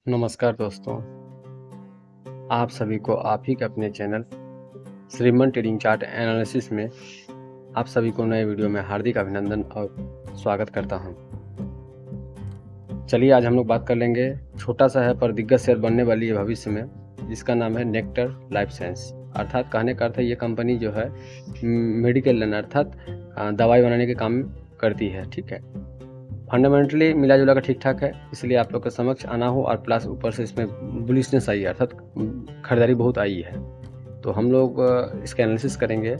नमस्कार दोस्तों, आप सभी को आप ही के अपने चैनल श्रीमन ट्रेडिंग चार्ट एनालिसिस में आप सभी को नए वीडियो में हार्दिक अभिनंदन और स्वागत करता हूं। चलिए आज हम लोग बात कर लेंगे, छोटा सा है पर दिग्गज शेयर बनने वाली है भविष्य में, जिसका नाम है नेक्टर लाइफ साइंस। अर्थात कहने का अर्थ है ये कंपनी जो है मेडिकल अर्थात दवाई बनाने के काम करती है। ठीक है, फंडामेंटली मिला जुला का ठीक ठाक है, इसलिए आप लोग के समक्ष आना हो और प्लस ऊपर से इसमें बुलिशनेस आई है, अर्थात खरीदारी बहुत आई है। तो हम लोग इसका एनालिसिस करेंगे।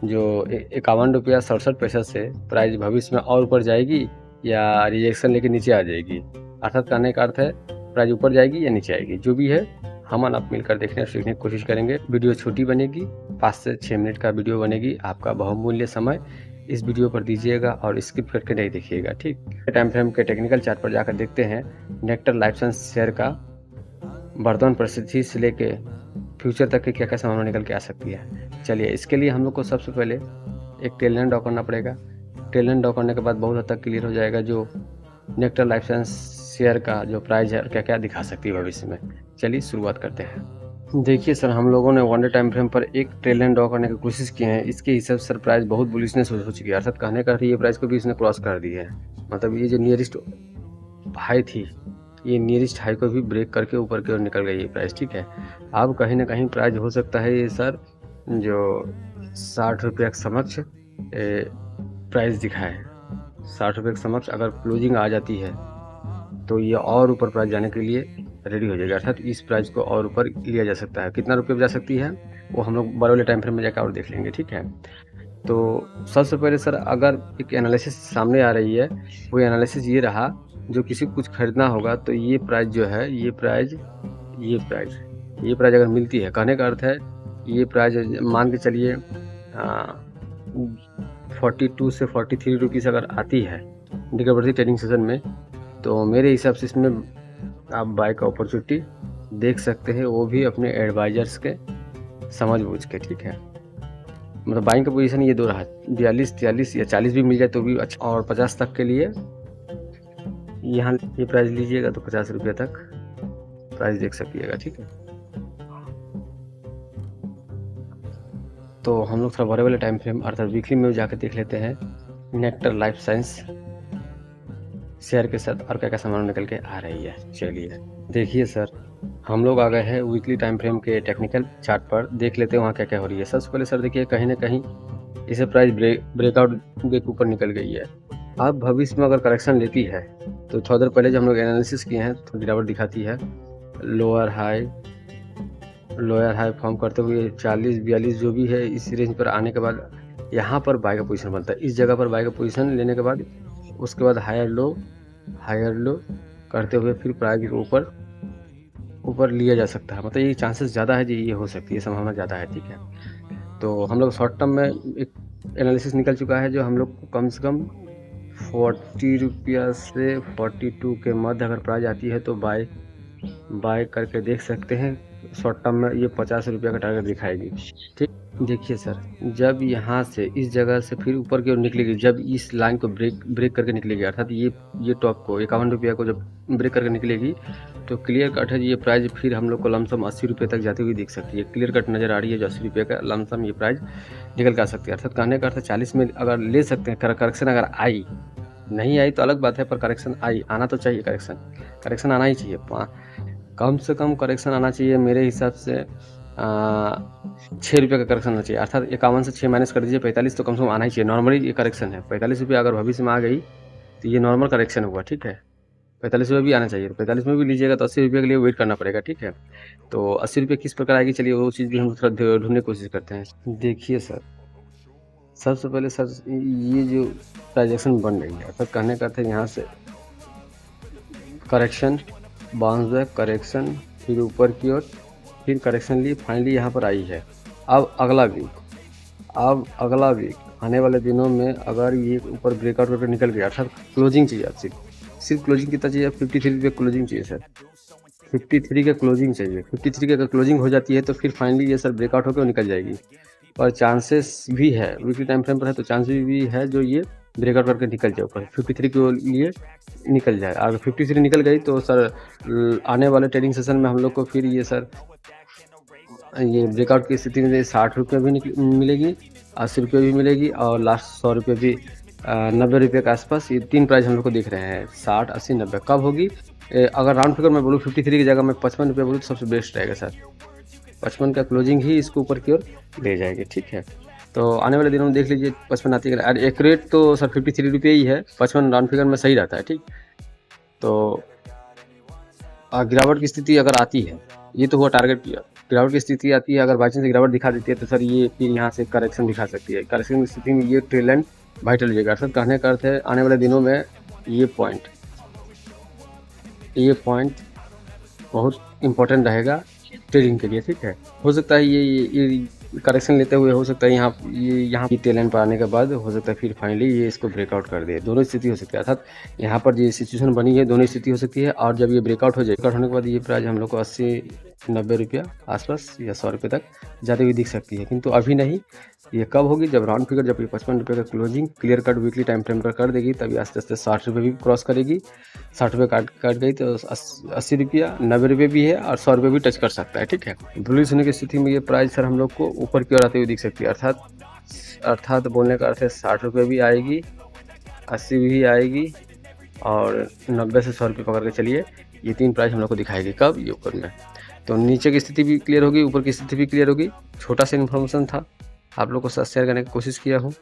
जो 51 रुपया 67 पैसा से प्राइस भविष्य में और ऊपर जाएगी या रिजेक्शन लेके नीचे आ जाएगी। अर्थात कहने का अर्थ है प्राइस ऊपर जाएगी या नीचे आएगी, जो भी है हम आप मिलकर देखने और सीखने की कोशिश करेंगे। वीडियो छोटी बनेगी, 5 से 6 मिनट का वीडियो बनेगी। आपका बहुमूल्य समय इस वीडियो पर दीजिएगा और स्किप करके नहीं देखिएगा। ठीक, टाइम फ्रेम के टेक्निकल चार्ट पर जाकर देखते हैं नेक्टर लाइफ साइंस शेयर का वर्तमान परिस्थिति से लेके फ्यूचर तक के क्या क्या संभावना निकल के आ सकती है। चलिए, इसके लिए हम लोग को सबसे पहले एक टेल लाइन ड्रॉ करना पड़ेगा। टेल लाइन ड्रॉ करने के बाद बहुत हद तक क्लियर हो जाएगा जो नेक्टर लाइफ साइंस शेयर का जो प्राइस है और क्या क्या दिखा सकती है भविष्य में। चलिए शुरुआत करते हैं। देखिए सर, हम लोगों ने वन डे टाइम फ्रेम पर एक ट्रेल लाइन ड्रॉ करने की कोशिश की है। इसके हिसाब से सर प्राइस बहुत बुलिशनेस हो चुकी है, अर्थात कहने का ये प्राइस को भी इसने क्रॉस कर दी है। मतलब ये जो नियरेस्ट हाई थी, ये नियरेस्ट हाई को भी ब्रेक करके ऊपर की ओर निकल गई है प्राइस। ठीक है, अब कहीं ना कहीं प्राइस हो सकता है ये सर जो 60 रुपये के समक्ष प्राइस दिखाए। 60 रुपये के समक्ष अगर क्लोजिंग आ जाती है तो ये और ऊपर प्राइस जाने के लिए रेडी हो जाएगा, अर्थात इस प्राइस को और ऊपर लिया जा सकता है। कितना रुपये जा सकती है वो हम लोग बड़े वाले टाइम फ्रेम में जाकर और देख लेंगे। ठीक है, तो सबसे पहले सर अगर एक एनालिसिस सामने आ रही है, वो एनालिसिस ये रहा जो किसी को कुछ खरीदना होगा तो ये प्राइस जो है, ये प्राइस अगर मिलती है, कहने का अर्थ है ये प्राइस मान के चलिए 42 से 43 रुपीज़ अगर आती है इंडिकेटर ट्रेडिंग सेशन में, तो मेरे हिसाब से इसमें आप बाय का अपॉर्चुनिटी देख सकते हैं, वो भी अपने एडवाइजर्स के समझ बूझ के। ठीक है, मतलब बाइंग का पोजीशन ये दो रहा, 42, 43 या 40 भी मिल जाए तो भी अच्छा। और 50 तक के लिए यहाँ ये प्राइस लीजिएगा तो 50 रुपये तक प्राइस देख सकिएगा। ठीक है, तो हम लोग थोड़ा बड़े वाले टाइम फ्रेम अर्थात वीकली में जाकर देख लेते हैं नेक्टर लाइफ साइंस शेयर के साथ और क्या क्या सामान निकल के आ रही है। चलिए देखिए सर, हम लोग आ गए हैं वीकली टाइम फ्रेम के टेक्निकल चार्ट पर, देख लेते हैं वहाँ क्या क्या हो रही है। सबसे पहले सर देखिए, कहीं ना कहीं इसे प्राइस ब्रेकआउट के ऊपर निकल गई है। अब भविष्य में अगर करेक्शन लेती है तो थोड़ी देर पहले जब हम लोग एनालिसिस किए हैं तो गिरावट दिखाती है। लोअर हाई फॉर्म करते हुए 40-42 जो भी है इस रेंज पर आने के बाद यहाँ पर बाय का पोजीशन बनता है। इस जगह पर बाय का पोजीशन लेने के बाद उसके बाद हायर लो करते हुए फिर प्राइस ऊपर लिया जा सकता है। मतलब ये चांसेस ज़्यादा है जी, ये हो सकती है, संभावना ज़्यादा है। ठीक है, तो हम लोग शॉर्ट टर्म में एक एनालिसिस निकल चुका है जो हम लोग को कम से कम 40 रुपया से 42 के मध्य अगर प्राइस आती है तो बाय करके देख सकते हैं। शॉर्ट टर्म में ये 50 रुपया का टारगेट दिखाएगी। ठीक, देखिए सर, जब यहाँ से इस जगह से फिर ऊपर की ओर निकलेगी, जब इस लाइन को ब्रेक करके निकलेगी, अर्थात ये टॉप को 51 रुपया को जब ब्रेक करके निकलेगी तो क्लियर कट है ये प्राइस फिर हम लोग को लमसम 80 रुपये तक जाती हुई दिख सकती है। क्लियर कट नज़र आ रही है जो 80 रुपये का लमसम ये प्राइस निकल के आ सकती है। अर्थात कहने का अर्थ 40 में अगर ले सकते हैं। करेक्शन अगर आई, नहीं आई तो अलग बात है, पर करेक्शन आई, आना तो चाहिए। करेक्शन आना ही चाहिए, कम से कम करेक्शन आना चाहिए मेरे हिसाब से 6 रुपये का करेक्शन आना चाहिए। अर्थात 51 से 6 माइनस कर दीजिए, 45 तो कम से कम आना ही चाहिए। नॉर्मली ये करेक्शन है, 45 रुपये अगर भविष्य में आ गई तो ये नॉर्मल करेक्शन हुआ। ठीक है, 45 रुपये भी आना चाहिए। 45 में भी लीजिएगा तो 80 रुपये के लिए वेट करना पड़ेगा। ठीक है, तो 80 रुपये किस प्रकार आएगी, चलिए वो चीज़ भी हम थोड़ा ढूंढने की कोशिश करते हैं। देखिए सर, सबसे पहले सर ये जो ट्रांजेक्शन बन रही है, अर्थात कहने का था यहाँ से करेक्शन, बाउंस बैक, करेक्शन, फिर ऊपर की ओर, फिर करेक्शन ली, फाइनली यहाँ पर आई है। अब अगला वीक आने वाले दिनों में अगर ये ऊपर ब्रेकआउट करके निकल गया, अर्थात क्लोजिंग चाहिए, आप सिर्फ क्लोजिंग कितना चाहिए, 53 रुपये क्लोजिंग चाहिए सर। 53 का क्लोजिंग चाहिए। 53 का अगर क्लोजिंग हो जाती है तो फिर फाइनली ये सर ब्रेकआउट होकर निकल जाएगी। और चांसेस भी है, वीकली टाइम फ्रेम पर है तो चांसेस भी है जो ये ब्रेकआउट करके निकल जाए ऊपर 53 के लिए निकल जाए। अगर 53 निकल गई तो सर आने वाले ट्रेडिंग सेशन में हम लोग को फिर ये सर ये ब्रेकआउट की स्थिति में 60 रुपये भी मिलेगी, 80 रुपये भी मिलेगी और लास्ट 100 रुपये भी 90 रुपये के आसपास। ये 3 प्राइस हम लोग को दिख रहे हैं 60, 80, 90। कब होगी? अगर राउंड फिगर मैं बोलूँ 53 की जगह मैं 55 रुपये बोलूँ तो सबसे बेस्ट रहेगा सर। 55 का क्लोजिंग ही इसको ऊपर की ओर ले जाएगी, ठीक है। तो आने वाले दिनों में देख लीजिए 55 आती है। और एक रेट तो सर 53 रुपये ही है, 55 राउंड फिगर में सही रहता है, ठीक। तो गिरावट की स्थिति अगर आती है, ये तो हुआ टारगेट किया, गिरावट की स्थिति आती है, अगर बाई चांस गिरावट दिखा देती है तो सर ये फिर यहाँ से करेक्शन दिखा सकती है। करेक्शन की स्थिति में ये ट्रेल लाइन वाइटल हो जाएगा। सर कहने का अर्थ है आने वाले दिनों में ये पॉइंट बहुत इंपॉर्टेंट रहेगा ट्रेडिंग के लिए, ठीक है। हो सकता है ये करेक्शन लेते हुए हो सकता है यहाँ की ट्रेल लाइन पर आने के बाद हो सकता है फिर फाइनली ये इसको ब्रेकआउट कर दे। दोनों स्थिति हो सकती है, अर्थात यहाँ पर जो सिचुएशन बनी है दोनों स्थिति हो सकती है। और जब ये ब्रेकआउट हो जाए, ब्रेकआउट होने के बाद ये प्राइस हम लोग को 80-90 रुपया आसपास या 100 रुपये तक जाते हुए दिख सकती है, किंतु अभी नहीं। ये कब होगी? जब राउंड फिगर जब ये 55 रुपये का closing clear cut weekly time frame पर कर देगी, तभी आस्ते आस्ते 60 रुपये भी क्रॉस करेगी। 60 रुपये काट गई तो 80 रुपया, 90 रुपये भी है और 100 रुपये भी टच कर सकता है, ठीक है। बुलिश होने की स्थिति में ये प्राइस सर हम लोग को ऊपर की ओर आते हुए दिख सकती है। अर्थात बोलने का अर्थ है 60 रुपये भी आएगी, 80 भी आएगी और 90 से 100 रुपये पकड़ के चलिए। ये 3 प्राइस हम लोग को दिखाएगी। कब? ये ऊपर में। तो नीचे की स्थिति भी क्लियर होगी, ऊपर की स्थिति भी क्लियर होगी। छोटा सा इन्फॉर्मेशन था, आप लोग को साथ शेयर करने की कोशिश किया हूँ।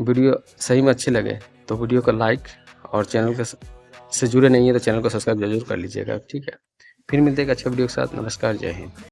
वीडियो सही में अच्छे लगे तो वीडियो को लाइक और चैनल के से जुड़े नहीं है तो चैनल को सब्सक्राइब जरूर कर लीजिएगा, ठीक है। फिर मिलते हैं एक अच्छे वीडियो के साथ। नमस्कार, जय हिंद।